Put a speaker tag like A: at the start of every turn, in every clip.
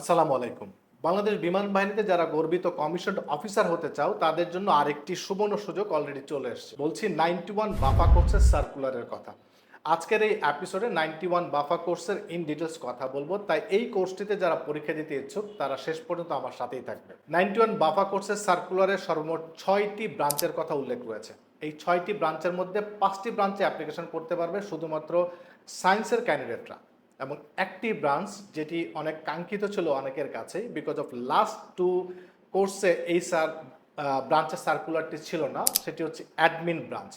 A: আসসালামু আলাইকুম। বাংলাদেশ বিমান বাহিনীতে যারা গর্বিত কমিশনড অফিসার হতে চাও তাদের জন্য আরেকটি সুবর্ণ সুযোগ অলরেডি চলে এসেছে। বলছি 91 বাফা কোর্সের সার্কুলারের কথা। আজকের এই এপিসোডে 91 বাফা কোর্সের ইন ডিটেলস কথা বলবো, তাই এই কোর্সটিতে যারা পরীক্ষা দিতে ইচ্ছুক তারা শেষ পর্যন্ত আমার সাথেই থাকবে। 91 বাফা কোর্সের সার্কুলারে সর্বমোট 6টি ব্রাঞ্চের কথা উল্লেখ রয়েছে। এই 6টি ব্রাঞ্চের মধ্যে 5টি ব্রাঞ্চে অ্যাপ্লিকেশন করতে পারবে শুধুমাত্র সায়েন্সের ক্যান্ডিডেটরা, এবং একটি ব্রাঞ্চ যেটি অনেক কাঙ্ক্ষিত ছিল অনেকের কাছেই, বিকজ অফ লাস্ট টু কোর্সে এই ব্রাঞ্চের সার্কুলারটি ছিল না, সেটি হচ্ছে অ্যাডমিন ব্রাঞ্চ।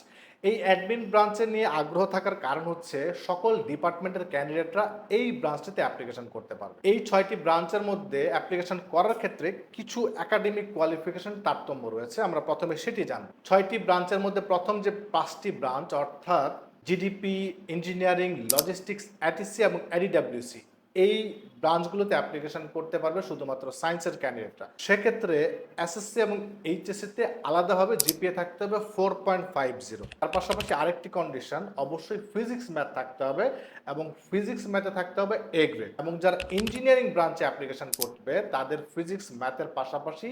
A: এই অ্যাডমিন ব্রাঞ্চে নিয়ে আগ্রহ থাকার কারণ হচ্ছে সকল ডিপার্টমেন্টের ক্যান্ডিডেটরা এই ব্রাঞ্চটিতে অ্যাপ্লিকেশন করতে পারবে। এই 6টি ব্রাঞ্চের মধ্যে অ্যাপ্লিকেশন করার ক্ষেত্রে কিছু একাডেমিক কোয়ালিফিকেশন তারতম্য রয়েছে, আমরা প্রথমে সেটি জানব। 6টি ব্রাঞ্চের মধ্যে প্রথম যে 5টি ব্রাঞ্চ অর্থাৎ জিডিপি, ইঞ্জিনিয়ারিং, লজিস্টিক্স, এটিসি এবং এডিডব্লিউসি, এই ব্রাঞ্চগুলোতে অ্যাপ্লিকেশন করতে পারবে শুধুমাত্র সায়েন্সের ক্যান্ডিডেটরা। সেক্ষেত্রে এসএসসি এবং এইচএসসিতে আলাদাভাবে জিপিএ থাকতে হবে 4.50। তার পাশাপাশি আরেকটি কন্ডিশন, অবশ্যই ফিজিক্স ম্যাথ থাকতে হবে এবং ফিজিক্স ম্যাথে থাকতে হবে এ গ্রেড। এবং যারা ইঞ্জিনিয়ারিং ব্রাঞ্চে অ্যাপ্লিকেশন করবে তাদের ফিজিক্স ম্যাথের পাশাপাশি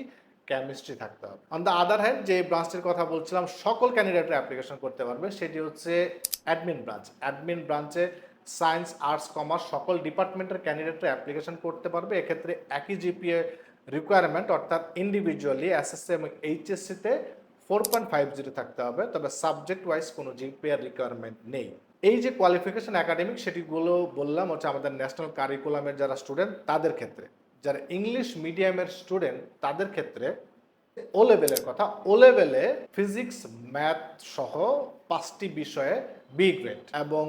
A: কেমিস্ট্রি থাকতে হবে। অন দ্য আদার হ্যান্ড, যে ব্রাঞ্চটির কথা বলছিলাম সকল ক্যান্ডিডেটরা অ্যাপ্লিকেশন করতে পারবে, সেটি হচ্ছে অ্যাডমিন ব্রাঞ্চ। অ্যাডমিন ব্রাঞ্চে সায়েন্স, আর্টস, কমার্স সকল ডিপার্টমেন্টের ক্যান্ডিডেটরা অ্যাপ্লিকেশন করতে পারবে। এক্ষেত্রে একই জিপিএ রিকোয়ারমেন্ট, অর্থাৎ ইন্ডিভিজুয়ালি এসএসসি এবং এইচএসসিতে 4.50 থাকতে হবে, তবে সাবজেক্ট ওয়াইজ কোনো জিপিএ রিকোয়ারমেন্ট নেই। এই যে কোয়ালিফিকেশন একাডেমিক সেটিগুলো বললাম হচ্ছে আমাদের ন্যাশনাল কারিকুলামের যারা স্টুডেন্ট তাদের ক্ষেত্রে। যারা ইংলিশ মিডিয়ামের স্টুডেন্ট তাদের ক্ষেত্রে ও লেভেলের কথা, ও লেভেলে ফিজিক্স, ম্যাথ সহ 5টি বিষয়ে বি গ্রেড এবং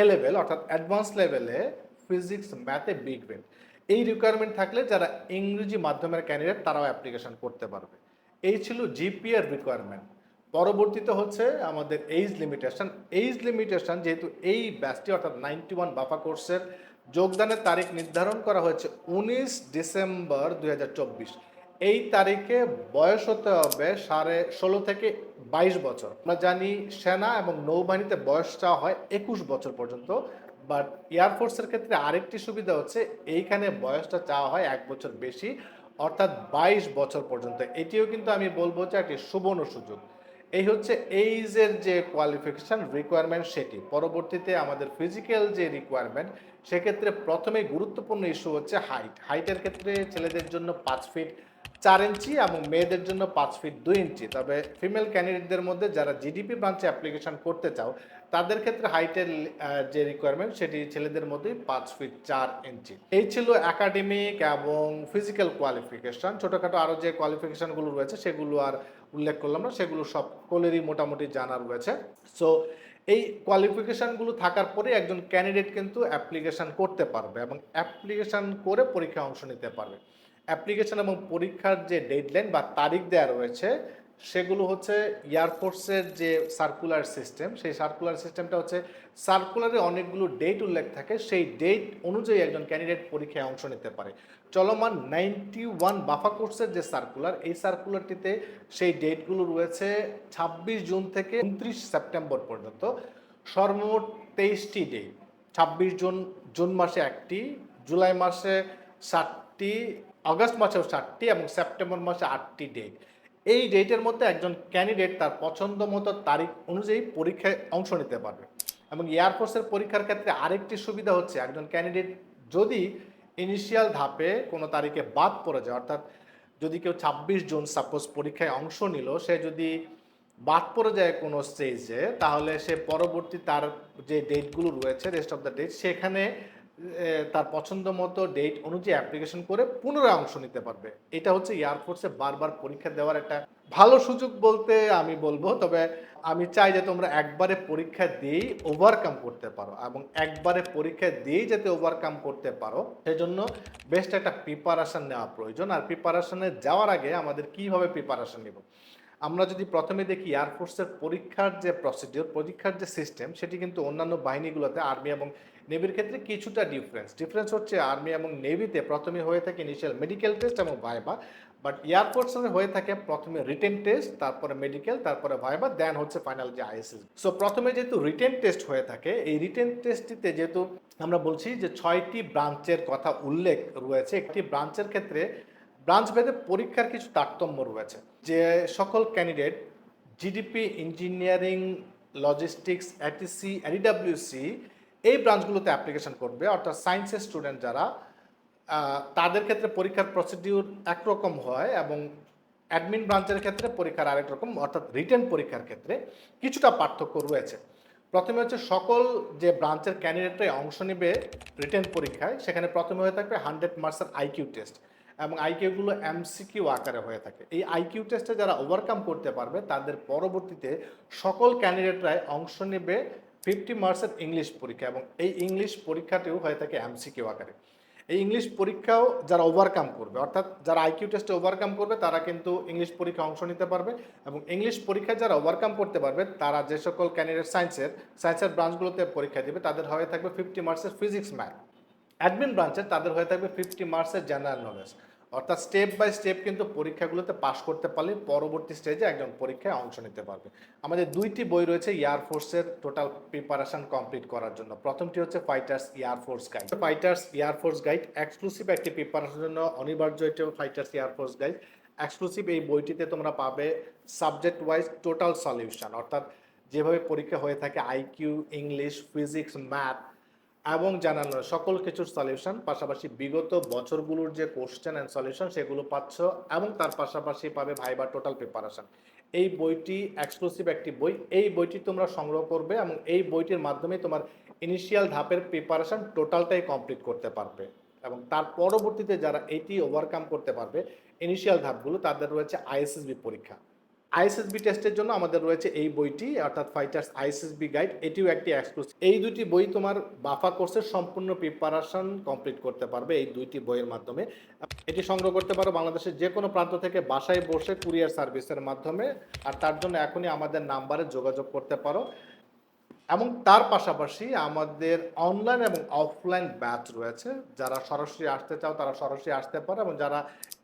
A: এ লেভেল অর্থাৎ অ্যাডভান্স লেভেলে ফিজিক্স, ম্যাথে বি গ্রেড। এই রিকোয়ারমেন্ট থাকলে যারা ইংরেজি মাধ্যমের ক্যান্ডিডেট তারাও অ্যাপ্লিকেশন করতে পারবে। এই ছিল জিপিএ রিকোয়ারমেন্ট। পরবর্তীতে হচ্ছে আমাদের এইজ লিমিটেশন। এইজ লিমিটেশন যেহেতু এই ব্যাচটি অর্থাৎ 91 বাফা কোর্সের যোগদানের তারিখ নির্ধারণ করা হয়েছে 19 ডিসেম্বর 2024। এই তারিখে বয়স হতে হবে 16.5 থেকে 22 বছর। আমরা জানি সেনা এবং নৌবাহিনীতে বয়স চাওয়া হয় 21 বছর পর্যন্ত, বাট এয়ারফোর্সের ক্ষেত্রে আরেকটি সুবিধা হচ্ছে এইখানে বয়সটা চাওয়া হয় 1 বছর বেশি, অর্থাৎ 22 বছর পর্যন্ত। এটিও কিন্তু আমি বলবো যে একটি সুবর্ণ সুযোগ। এই হচ্ছে এইজের যে কোয়ালিফিকেশান রিকোয়ারমেন্ট সেটি। পরবর্তীতে আমাদের ফিজিক্যাল যে রিকোয়ারমেন্ট, সেক্ষেত্রে প্রথমেই গুরুত্বপূর্ণ ইস্যু হচ্ছে হাইট। হাইটের ক্ষেত্রে ছেলেদের জন্য 5 ফিট 4 ইঞ্চি এবং মেয়েদের জন্য 5 ফিট 2 ইঞ্চি। তবে ফিমেল ক্যান্ডিডেটদের মধ্যে যারা জিডিপি ব্রাঞ্চে অ্যাপ্লিকেশন করতে চাও তাদের ক্ষেত্রে হাইটের যে রিকোয়ারমেন্ট সেটি ছেলেদের মধ্যেই 5 ফিট 4 ইঞ্চি। এই ছিল একাডেমিক এবং ফিজিক্যাল কোয়ালিফিকেশন। ছোটোখাটো আরও যে কোয়ালিফিকেশনগুলো রয়েছে সেগুলো আর উল্লেখ করলাম না, সেগুলো সকলেরই মোটামুটি জানা রয়েছে। সো এই কোয়ালিফিকেশানগুলো থাকার পরে একজন ক্যান্ডিডেট কিন্তু অ্যাপ্লিকেশান করতে পারবে এবং অ্যাপ্লিকেশান করে পরীক্ষায় অংশ নিতে পারবে। অ্যাপ্লিকেশন এবং পরীক্ষার যে ডেডলাইন বা তারিখ দেওয়া রয়েছে সেগুলো হচ্ছে এয়ারফোর্সের যে সার্কুলার সিস্টেম, সেই সার্কুলার সিস্টেমটা হচ্ছে সার্কুলারে অনেকগুলো ডেট উল্লেখ থাকে, সেই ডেট অনুযায়ী একজন ক্যান্ডিডেট পরীক্ষায় অংশ নিতে পারে। চলমান 91 বাফা কোর্সের যে সার্কুলার, এই সার্কুলারটিতে সেই ডেটগুলো রয়েছে 26 জুন থেকে 29 সেপ্টেম্বর পর্যন্ত, সর্বমোট 23টি ডেট। 26 জুন মাসে 1টি, জুলাই মাসে 7টি, আগস্ট মাসেও 7টি এবং সেপ্টেম্বর মাসে 8টি ডেট। এই ডেটের মধ্যে একজন ক্যান্ডিডেট তার পছন্দ মতো তারিখ অনুযায়ী পরীক্ষায় অংশ নিতে পারবে। এবং এয়ারফোর্সের পরীক্ষার ক্ষেত্রে আরেকটি সুবিধা হচ্ছে একজন ক্যান্ডিডেট যদি ইনিশিয়াল ধাপে কোনো তারিখে বাদ পড়ে যায়, অর্থাৎ যদি কেউ 26 জুন সাপোজ পরীক্ষায় অংশ নিল, সে যদি বাদ পড়ে যায় কোনো স্টেজে, তাহলে সে পরবর্তী তার যে ডেটগুলো রয়েছে রেস্ট অফ দ্য ডেট, সেখানে তার পছন্দ মতো ডেট অনুযায়ী অ্যাপ্লিকেশন করে পুনরায় অংশ নিতে পারবে। এটা হচ্ছে এয়ারফোর্সে বারবার পরীক্ষা দেওয়ার একটা ভালো সুযোগ বলতে আমি বলবো। তবে আমি চাই যে তোমরা একবারে পরীক্ষা দিয়েই ওভারকাম করতে পারো, এবং একবারে পরীক্ষা দিয়েই যাতে ওভারকাম করতে পারো সেজন্য বেস্ট একটা প্রিপারেশন নেওয়া প্রয়োজন। আর প্রিপারেশনে যাওয়ার আগে আমাদের কিভাবে প্রিপারেশন নেব, আমরা যদি প্রথমে দেখি এয়ারফোর্সের পরীক্ষার যে প্রসিডিওর, পরীক্ষার যে সিস্টেম, সেটি কিন্তু অন্যান্য বাহিনীগুলোতে আর্মি এবং নেভির ক্ষেত্রে কিছুটা ডিফারেন্স হচ্ছে আর্মি এবং নেভিতে প্রথমে হয়ে থাকে ইনিশিয়াল মেডিকেল টেস্ট এবং ভাইবা। বাট এয়ারফোর্সে হয়ে থাকে প্রথমে রিটেন টেস্ট, তারপরে মেডিকেল, তারপরে ভাইবা, দেন হচ্ছে ফাইনাল যে আইএসএস। সো প্রথমে যেহেতু রিটেন টেস্ট হয়ে থাকে, এই রিটেন টেস্টটিতে যেহেতু আমরা বলছি যে 6টি ব্রাঞ্চের কথা উল্লেখ রয়েছে, একটি ব্রাঞ্চের ক্ষেত্রে ব্রাঞ্চ ভেদে পরীক্ষার কিছু তারতম্য রয়েছে। যে সকল candidate GDP, engineering, logistics, ATC, ADWC এই ব্রাঞ্চগুলোতে অ্যাপ্লিকেশন করবে, অর্থাৎ সায়েন্সের স্টুডেন্ট যারা, তাদের ক্ষেত্রে পরীক্ষার প্রসিডিউর একরকম হয় এবং অ্যাডমিন ব্রাঞ্চের ক্ষেত্রে পরীক্ষার আরেক রকম, অর্থাৎ রিটেন পরীক্ষার ক্ষেত্রে কিছুটা পার্থক্য রয়েছে। প্রথমে হচ্ছে সকল যে ব্রাঞ্চের ক্যান্ডিডেটরাই অংশ নেবে রিটেন পরীক্ষায়, সেখানে প্রথমে হয়ে থাকবে 100 মার্কসের আইকিউ টেস্ট এবং আইকিউগুলো এমসিকিউ আকারে হয়ে থাকে। এই আইকিউ টেস্টে যারা ওভারকাম করতে পারবে তাদের পরবর্তীতে সকল ক্যান্ডিডেটরাই অংশ নেবে 50 মার্কসের ইংলিশ পরীক্ষা এবং এই ইংলিশ পরীক্ষাটিও হয়ে থাকে এমসিকিউ আকারে। এই ইংলিশ পরীক্ষাও যারা ওভারকাম করবে, অর্থাৎ যারা আইকিউ টেস্টে ওভারকাম করবে তারা কিন্তু ইংলিশ পরীক্ষায় অংশ নিতে পারবে এবং ইংলিশ পরীক্ষায় যারা ওভারকাম করতে পারবে তারা যে সকল ক্যান্ডিডেট সায়েন্সের ব্রাঞ্চগুলোতে পরীক্ষা দেবে তাদের হয়ে থাকবে 50 মার্কসের ফিজিক্স, ম্যাথ। অ্যাডমিন ব্রাঞ্চের তাদের হয়ে থাকবে 50 মার্কসের জেনারেল নলেজ। অর্থাৎ স্টেপ বাই স্টেপ কিন্তু পরীক্ষাগুলোতে পাশ করতে পারলে পরবর্তী স্টেজে একজন পরীক্ষায় অংশ নিতে পারবে। আমাদের 2টি বই রয়েছে এয়ারফোর্সের টোটাল প্রিপারেশন কমপ্লিট করার জন্য। প্রথমটি হচ্ছে fighters air force guide. Fighters air force guide exclusive একটি প্রিপারেশনের জন্য অনিবার্য, এটি ফাইটার্স এয়ারফোর্স গাইড এক্সক্লুসিভ। এই বইটিতে তোমরা পাবে সাবজেক্ট ওয়াইজ টোটাল সলিউশন, অর্থাৎ যেভাবে পরীক্ষা হয়ে থাকে আইকিউ, ইংলিশ, ফিজিক্স, ম্যাথ এবং জানানো সকল কিছুর সলিউশন, পাশাপাশি বিগত বছরগুলোর যে কোশ্চেন অ্যান্ড সলিউশন সেগুলো পাচ্ছ এবং তার পাশাপাশি পাবে ভাইবা টোটাল প্রিপারেশন। এই বইটি এক্সক্লুসিভ একটি বই। এই বইটি তোমরা সংগ্রহ করবে এবং এই বইটির মাধ্যমে তোমার ইনিশিয়াল ধাপের প্রিপারেশন টোটালটাই কমপ্লিট করতে পারবে এবং তার পরবর্তীতে যারা এটি ওভারকাম করতে পারবে ইনিশিয়াল ধাপগুলো, তাদের রয়েছে আইএসএসবি পরীক্ষা। আইএসএসবি টেস্টের জন্য আমাদের রয়েছে এই বইটি, অর্থাৎ ফাইটার্স আইএসএসবি গাইড, এটিও একটি এক্সক্লুসিভ। এই দুটি বই তোমার বাফা কোর্সের সম্পূর্ণ প্রিপারেশন কমপ্লিট করতে পারবে এই দুইটি বইয়ের মাধ্যমে। এটি সংগ্রহ করতে পারো বাংলাদেশের যে কোনো প্রান্ত থেকে বাসায় বসে কুরিয়ার সার্ভিসের মাধ্যমে, আর তার জন্য এখনই আমাদের নাম্বারে যোগাযোগ করতে পারো। এবং তার পাশাপাশি আমাদের অনলাইন এবং অফলাইন ব্যাচ রয়েছে। যারা সরাসরি আসতে চাও তারা সরাসরি আসতে পারে এবং যারা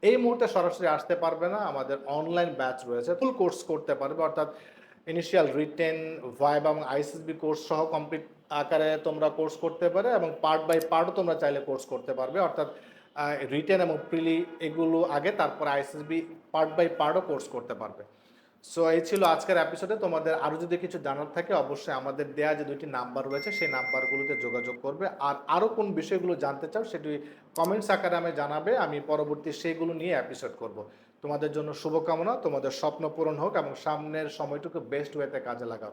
A: এই মুহূর্তে সরাসরি আসতে পারবে না, আমাদের অনলাইন ব্যাচ রয়েছে। ফুল কোর্স করতে পারবে, অর্থাৎ ইনিশিয়াল রিটেন, ভাইবা এবং আইএসএসবি কোর্স সহ কমপ্লিট আকারে তোমরা কোর্স করতে পারে এবং পার্ট বাই পার্টও তোমরা চাইলে কোর্স করতে পারবে, অর্থাৎ রিটেন এবং প্রিলি এগুলো আগে, তারপর আইএসএসবি পার্ট বাই পার্টও কোর্স করতে পারবে। সো এই ছিল আজকের এপিসোডে। তোমাদের আরও যদি কিছু জানার থাকে অবশ্যই আমাদের দেয়া যে 2টি নাম্বার রয়েছে সেই নাম্বারগুলোতে যোগাযোগ করবে। আর আরও কোন বিষয়গুলো জানতে চাও সেটি কমেন্টস আকারে আমি জানাবে, আমি পরবর্তী সেইগুলো নিয়ে এপিসোড করব। তোমাদের জন্য শুভকামনা, তোমাদের স্বপ্ন পূরণ হোক এবং সামনের সময়টুকু বেস্ট ওয়েতে কাজে লাগাও।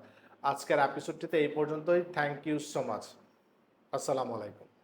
A: আজকের এপিসোডটিতে এই পর্যন্তই। Thank you so much. আসসালামু আলাইকুম।